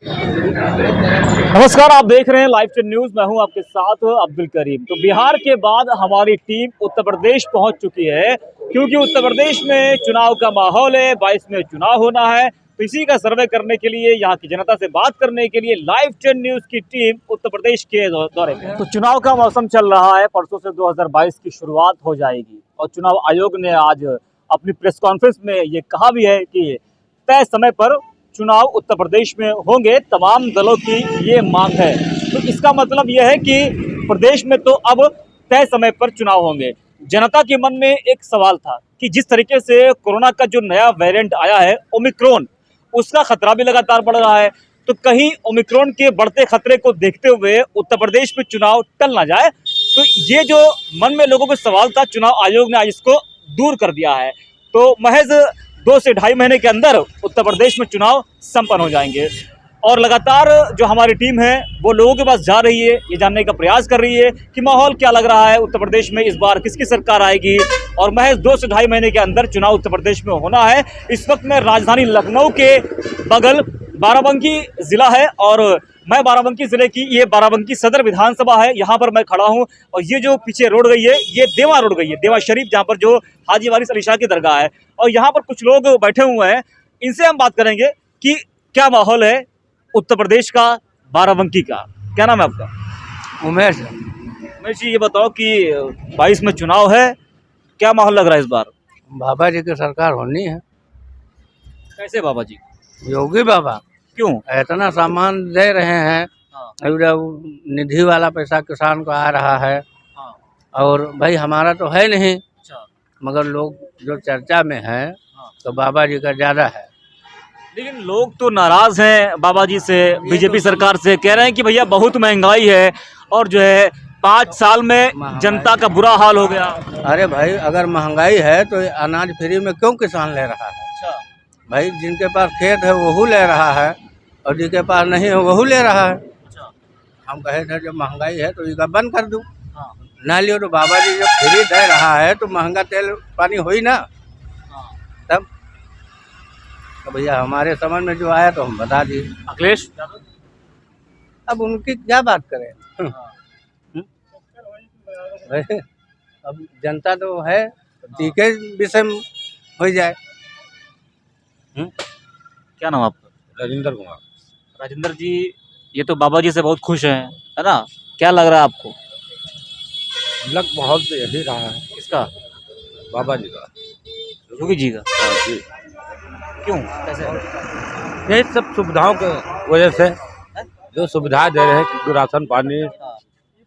नमस्कार, आप देख रहे हैं लाइव टेन न्यूज। मैं हूं आपके साथ अब्दुल करीम। तो बिहार के बाद हमारी टीम उत्तर प्रदेश पहुंच चुकी है, क्योंकि उत्तर प्रदेश में चुनाव का माहौल है। 22 में चुनाव होना है, तो इसी का सर्वे करने के लिए, यहाँ की जनता से बात करने के लिए लाइव टेन न्यूज की टीम उत्तर प्रदेश के दौरे पे। तो चुनाव का मौसम चल रहा है, परसों से 2022 की शुरुआत हो जाएगी और चुनाव आयोग ने आज अपनी प्रेस कॉन्फ्रेंस में ये कहा भी है कि तय समय पर चुनाव उत्तर प्रदेश में होंगे। तमाम दलों की ये मांग है। तो इसका मतलब यह है कि प्रदेश में तो अब तय समय पर चुनाव होंगे। जनता के मन में एक सवाल था कि जिस तरीके से कोरोना का जो नया वेरिएंट आया है ओमिक्रॉन, उसका खतरा भी लगातार बढ़ रहा है। तो कहीं ओमिक्रॉन के बढ़ते खतरे को देखते हुए उत्तर प्रदेश में चुनाव टल ना जाए, तो ये जो मन में लोगों को सवाल था, चुनाव आयोग ने आज इसको दूर कर दिया है। तो महज 2 से ढाई महीने के अंदर उत्तर प्रदेश में चुनाव संपन्न हो जाएंगे। और लगातार जो हमारी टीम है वो लोगों के पास जा रही है, ये जानने का प्रयास कर रही है कि माहौल क्या लग रहा है उत्तर प्रदेश में, इस बार किसकी सरकार आएगी। और महज 2 से ढाई महीने के अंदर चुनाव उत्तर प्रदेश में होना है। इस वक्त मैं राजधानी लखनऊ के बगल बाराबंकी जिला है और मैं बाराबंकी जिले की, ये बाराबंकी सदर विधानसभा है, यहाँ पर मैं खड़ा हूँ। और ये जो पीछे रोड गई है, ये देवा रोड गई है, देवा शरीफ, जहाँ पर जो हाजी वारिस अली शाह की दरगाह है। और यहाँ पर कुछ लोग बैठे हुए हैं, इनसे हम बात करेंगे कि क्या माहौल है उत्तर प्रदेश का, बाराबंकी का। क्या नाम है आपका? उमेश। उमेश जी, ये बताओ कि 22 में चुनाव है, क्या माहौल लग रहा है इस बार? बाबा जी की सरकार होनी है। कैसे बाबा जी? योगी बाबा क्यों? इतना सामान दे रहे हैं। हाँ, निधि वाला पैसा किसान को आ रहा है। हाँ, और भाई हमारा तो है नहीं, अच्छा, मगर लोग जो चर्चा में है हाँ। तो बाबा जी का ज्यादा है। लेकिन लोग तो नाराज हैं बाबा जी से, बीजेपी सरकार से। कह रहे हैं कि भैया बहुत महंगाई है और जो है 5 साल में जनता का बुरा हाल हो गया। अरे भाई, अगर महंगाई है तो अनाज फ्री में क्यों किसान ले रहा है? अच्छा, भाई जिनके पास खेत है वही ले रहा है और जिनके पास नहीं है वही ले रहा है। अच्छा, हम कहे थे जब महंगाई है तो इसका बंद कर दूं, हाँ, ना लियो। तो बाबा जी जब फ्री दे रहा है तो महंगा तेल पानी हो ही ना। हाँ। तब तो भैया हमारे समझ में जो आया तो हम बता दिए। अखिलेश यादव? अब उनकी क्या बात करें। हाँ। भाई, अब जनता तो है, टीके विषय में हो जाए। क्या नाम आपका? राजेंद्र कुमार। राजेंद्र जी, ये तो बाबा जी से बहुत खुश हैं, है ना? क्या लग रहा है आपको? लग माहौल तो यही रहा है, किसका? बाबा जी का। योगी जी का? जी, क्यों? कैसे? यही सब सुविधाओं के वजह से, जो सुविधा दे रहे हैं कि राशन पानी हाँ,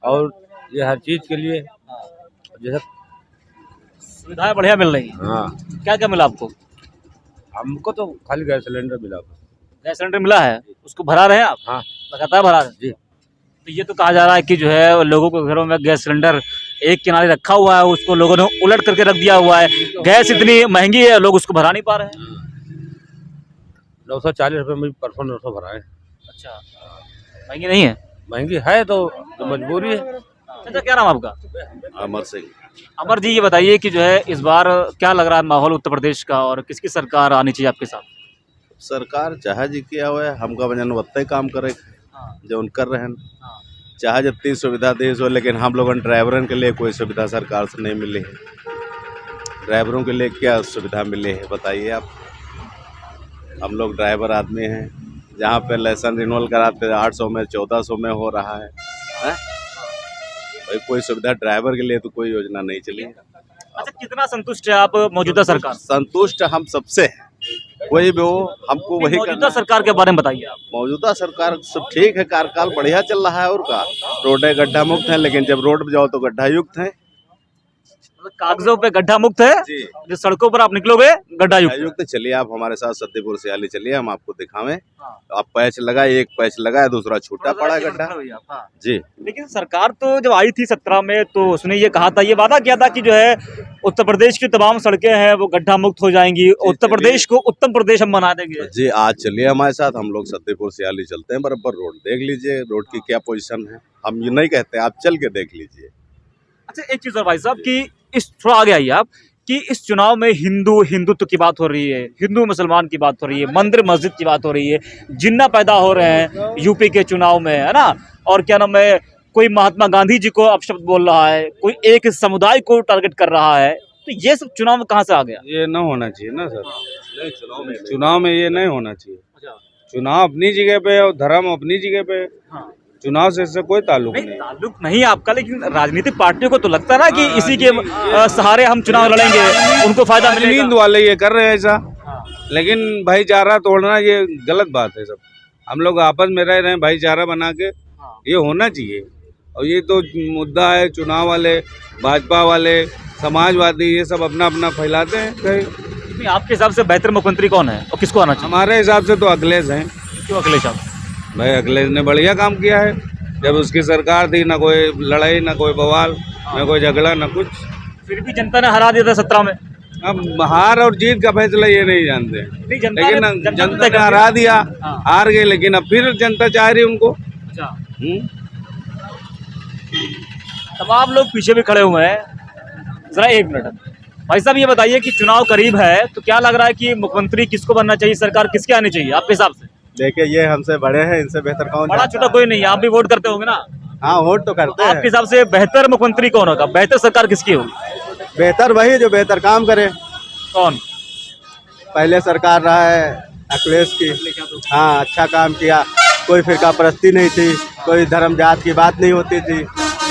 और ये हर चीज के लिए हाँ। जैसे। सुविधाएं बढ़िया मिल रही हैं। हाँ, क्या क्या मिला आपको? हमको तो खाली गैस सिलेंडर मिला। गैस सिलेंडर मिला है, उसको भरा रहे हैं आप? हाँ लगातार भरा रहे हैं? जी। तो ये तो कहा जा रहा है कि जो है लोगों के घरों में गैस सिलेंडर एक किनारे रखा हुआ है, उसको लोगों ने उलट करके रख दिया हुआ है। गैस इतनी महंगी है, लोग उसको भरा नहीं पा रहे हैं। 940 रुपये में परसों 900 भरा है। अच्छा, महंगी नहीं है? महंगी है तो मजबूरी है। अच्छा, क्या नाम आपका? अमर सिंह। अमर जी, ये बताइए कि जो है इस बार क्या लग रहा है माहौल उत्तर प्रदेश का, और किसकी सरकार आनी चाहिए आपके साथ? सरकार चाहे जी किया हुआ है, हमका वजन वत्ते काम करे हाँ, जो उन कर रहे हैं। हाँ, चाहे जितनी सुविधा दे सो, लेकिन हम लोगों ड्राइवरों के लिए कोई सुविधा सरकार से नहीं मिली है। ड्राइवरों के लिए क्या सुविधा मिली है बताइए आप। हम लोग ड्राइवर आदमी हैं, जहाँ पे लाइसेंस रिन्यूअल कराते 800 में 1400 में हो रहा है, हैं? भाई कोई सुविधा ड्राइवर के लिए तो कोई योजना नहीं चली है। अच्छा, कितना संतुष्ट है आप मौजूदा सरकार से? संतुष्ट हम सबसे हैं, कोई भी हो हमको वही मौजूदा करना है। सरकार के बारे में बताइए आप। मौजूदा सरकार सब ठीक है, कार्यकाल बढ़िया चल रहा है। और का रोडें गड्ढा मुक्त हैं, लेकिन जब रोड पे जाओ तो गड्ढा युक्त है। मतलब कागजों पे गड्ढा मुक्त है, जी, जो सड़कों पर आप निकलोगे गड्ढा युक्त है। युक्त। चलिए आप हमारे साथ सत्यपुर सियाली चलिए, हम आपको दिखावें। हाँ। आप पैच लगाए, एक पैच लगाए, दूसरा छूटा पड़ा है गड्ढा। हाँ। जी, लेकिन सरकार तो जब आई थी 17 में, तो उसने ये कहा था, ये वादा किया था कि जो है उत्तर प्रदेश की तमाम सड़कें हैं वो गड्ढा मुक्त हो जाएंगी, उत्तर प्रदेश को उत्तम प्रदेश हम बना देंगे। जी आज चलिए हमारे साथ, हम लोग सत्यपुर सियाली चलते हैं। बराबर रोड देख लीजिए, रोड की क्या पोजीशन है। हम ये नहीं कहते, आप चल के देख लीजिए। अच्छा, एक चीज और भाई साहब, कि इस थोड़ा आगे आइए आप, कि इस चुनाव में हिंदुत्व की बात हो रही है, हिंदू मुसलमान की बात हो रही है, मंदिर मस्जिद की बात हो रही है, जिन्ना पैदा हो रहे हैं यूपी के चुनाव में, है ना। और क्या नाम है, कोई महात्मा गांधी जी को अपशब्द बोल रहा है, कोई एक समुदाय को टारगेट कर रहा है, तो ये सब चुनाव में कहाँ से आ गया? ये ना होना चाहिए ना सर, चुनाव में ये नहीं होना चाहिए। चुनाव अपनी जगह पे है और धर्म अपनी जगह पे है। चुनाव से इससे कोई ताल्लुक नहीं। ताल्लुक नहीं आपका, लेकिन राजनीतिक पार्टियों को तो लगता है ना कि इसी के सहारे हम चुनाव लड़ेंगे, उनको फायदा मिलेगा। नींद वाले ये कर रहे हैं ऐसा, लेकिन भाईचारा तोड़ना ये गलत बात है। सब हम लोग आपस में रह रहे हैं भाईचारा बना के, ये होना चाहिए। और ये तो मुद्दा है, चुनाव वाले, भाजपा वाले, समाजवादी, ये सब अपना अपना फैलाते हैं कहीं। आपके हिसाब से बेहतर मुख्यमंत्री कौन है और किसको आना चाहिए? हमारे हिसाब से तो अखिलेश हैं। क्यों अखिलेश साहब? भाई अखिलेश ने बढ़िया काम किया है। जब उसकी सरकार थी, ना कोई लड़ाई, ना कोई बवाल, ना कोई झगड़ा, ना कुछ। फिर भी जनता ने हरा दिया था 17 में। अब हार और जीत का फैसला ये नहीं जानते, लेकिन जनता ने हरा दिया, हार गए, लेकिन अब फिर जनता चाह रही उनको। तमाम लोग पीछे भी खड़े हुए हैं। जरा एक मिनट भाई साहब, ये बताइए कि चुनाव करीब है तो क्या लग रहा है कि मुख्यमंत्री किसको बनना चाहिए, सरकार किसकी आनी चाहिए आपके हिसाब से? देखिए, ये हमसे बड़े हैं, इनसे बेहतर कौन? बड़ा छोटा कोई नहीं है, आप भी वोट करते होंगे ना? हाँ, वोट तो करते हैं। आपके हिसाब से बेहतर मुख्यमंत्री कौन होगा, बेहतर सरकार किसकी होगी? बेहतर वही जो बेहतर काम करे। कौन? पहले सरकार रहा है अखिलेश की, हाँ, अच्छा काम किया, कोई फिरका परस्ती नहीं थी, कोई धर्म जात की बात नहीं होती थी।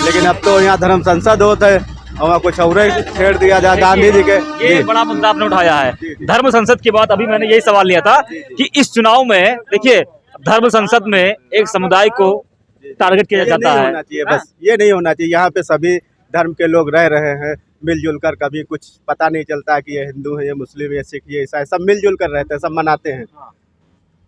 लेकिन अब तो यहाँ धर्म संसद होता है और वहाँ कुछ और ही छेड़ दिया जाए गांधी जी के। ये बड़ा मुद्दा आपने उठाया है, धर्म संसद की बात। अभी मैंने यही सवाल लिया था कि इस चुनाव में देखिए, धर्म संसद में एक समुदाय को टारगेट किया जाता है। होना चाहिए, बस ये नहीं होना चाहिए। यहाँ पे सभी धर्म के लोग रह रहे हैं मिलजुल कर, कभी कुछ पता नहीं चलता कि ये हिंदू है, ये मुस्लिम, ये सिख, ये ईसाई, सब मिलजुल कर रहते हैं, सब मनाते हैं।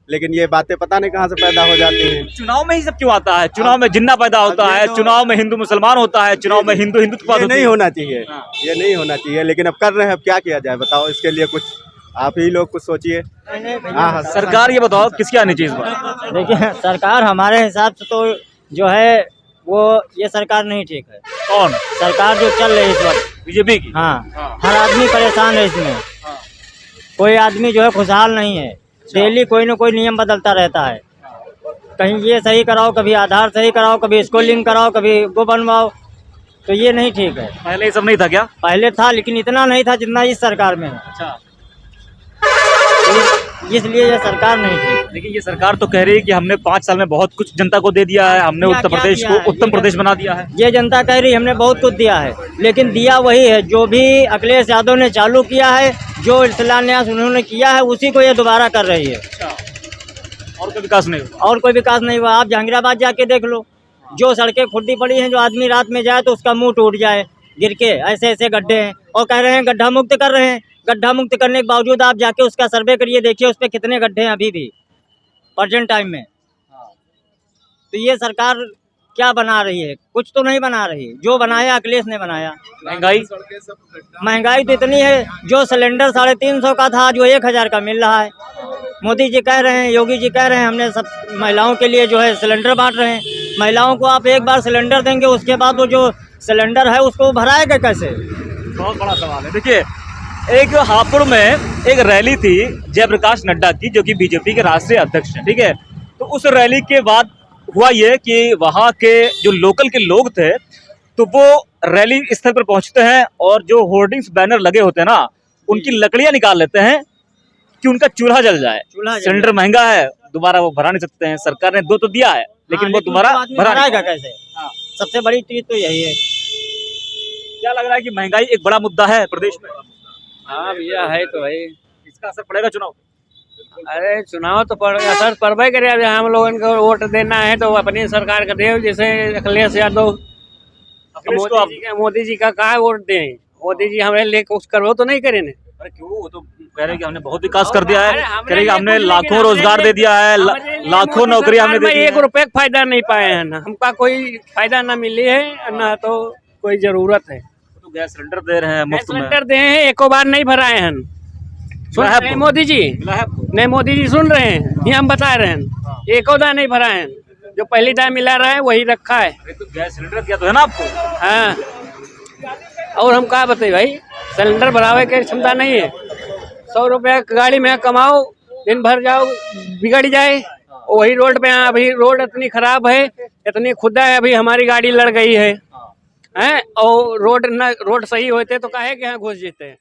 लेकिन ये बातें पता नहीं कहाँ से पैदा हो जाती हैं। चुनाव में ही सब क्यों आता है? चुनाव में जिन्ना पैदा होता है, चुनाव में हिंदू मुसलमान होता है, चुनाव में हिंदुत्व नहीं होना चाहिए, ये नहीं होना चाहिए। लेकिन अब कर रहे हैं, अब क्या किया जाए बताओ? इसके लिए कुछ आप ही लोग कुछ सोचिए। हाँ, सरकार ये बताओ किसकी आनी चाहिए इस बार? देखिए, सरकार हमारे हिसाब से तो जो है वो ये सरकार नहीं ठीक है। कौन सरकार जो चल रही है इस वक्त? बीजेपी की। हाँ, हर आदमी परेशान है इसमें। कोई आदमी जो है खुशहाल नहीं है। डेली कोई न कोई नियम बदलता रहता है। कहीं ये सही कराओ, कभी आधार सही कराओ, कभी इसको लिंक कराओ, कभी वो बनवाओ, तो ये नहीं ठीक है। पहले ये सब नहीं था क्या? पहले था, लेकिन इतना नहीं था जितना इस सरकार में है। अच्छा, इसलिए ये सरकार नहीं थी। लेकिन ये सरकार तो कह रही है कि हमने 5 साल में बहुत कुछ जनता को दे दिया है, हमने उत्तर प्रदेश को उत्तम प्रदेश बना दिया है। ये जनता कह रही हमने बहुत कुछ दिया है, लेकिन दिया वही है जो भी अखिलेश यादव ने चालू किया है, जो शिलान्यास उन्होंने किया है, उसी को ये दोबारा कर रही है। और कोई विकास नहीं हुआ? और कोई विकास नहीं हुआ। आप जहांगीराबाद जाके देख लो, जो सड़कें खुदी पड़ी हैं, जो आदमी रात में जाए तो उसका मुंह टूट जाए गिर के, ऐसे ऐसे गड्ढे हैं। और कह रहे हैं गड्ढा मुक्त कर रहे हैं। गड्ढा मुक्त करने के बावजूद आप जाके उसका सर्वे करिए, देखिए उस पर कितने गड्ढे हैं अभी भी प्रेजेंट टाइम में। तो ये सरकार क्या बना रही है? कुछ तो नहीं बना रही। जो बनाया अखिलेश ने बनाया। महंगाई तो इतनी है, जो सिलेंडर 350 का था आज वो 1000 का मिल रहा है। मोदी जी कह रहे हैं, योगी जी कह रहे हैं हमने सब महिलाओं के लिए जो है सिलेंडर बांट रहे हैं। महिलाओं को आप एक बार सिलेंडर देंगे, उसके बाद वो जो सिलेंडर है उसको भराएगा कैसे? बहुत बड़ा सवाल है। देखिए, एक हापुड़ में एक रैली थी जयप्रकाश नड्डा की, जो कि बीजेपी के राष्ट्रीय अध्यक्ष हैं, ठीक है। तो उस रैली के बाद हुआ ये कि वहाँ के जो लोकल के लोग थे, तो वो रैली स्थल पर पहुँचते हैं और जो होर्डिंग्स बैनर लगे होते हैं ना, उनकी लकड़ियाँ निकाल लेते हैं कि उनका चूल्हा जल जाए। सिलेंडर महंगा है, दोबारा वो भरा नहीं सकते हैं। सरकार ने 2 तो दिया है, लेकिन वो दोबारा भराएगा कैसे? सबसे बड़ी चीज तो यही है। क्या लग रहा है कि महंगाई एक बड़ा मुद्दा है प्रदेश में? हाँ भैया, है तो भाई। इसका असर पड़ेगा चुनाव? अरे चुनाव तो असर पड़बे करे। अब हम लोगों को वोट देना है तो अपनी सरकार का दे। जैसे अखिलेश यादव, मोदी जी का कहाँ वोट दें? मोदी जी हमें ले कुछ करो तो नहीं करें। अरे क्यों? वो तो कह रहे हैं कि हमने बहुत विकास कर दिया है, कह रहे हैं कि हमने लाखों रोजगार दे दिया है, लाखों नौकरियां हमने दे दी। 1 रुपए का फायदा नहीं पाए हैं, हमका कोई फायदा ना मिली है, ना तो कोई जरूरत है। तो गैस सिलेंडर दे रहे हैं मुफ्त में। सिलेंडर दे हैं, एको बार नहीं भराए हैं। सुन रहे हैं मोदी जी? नहीं, मोदी जी सुन रहे हैं, ये हम बता रहे हैं, एको दार नहीं भराए हैं। जो पहली दार मिला रहा है वही रखा है। तो गैस सिलेंडर दिया तो है ना आपको? हाँ, और हम क्या बताए भाई? सिलेंडर भरावे की क्षमता नहीं है। 100 रुपया गाड़ी में कमाओ, दिन भर जाओ, बिगड़ जाए। वही रोड पे अभी रोड इतनी खराब है, इतनी खुदा है, अभी हमारी गाड़ी लड़ गई है हैं। और रोड सही होते तो काहे के यहाँ घुस जेते हैं।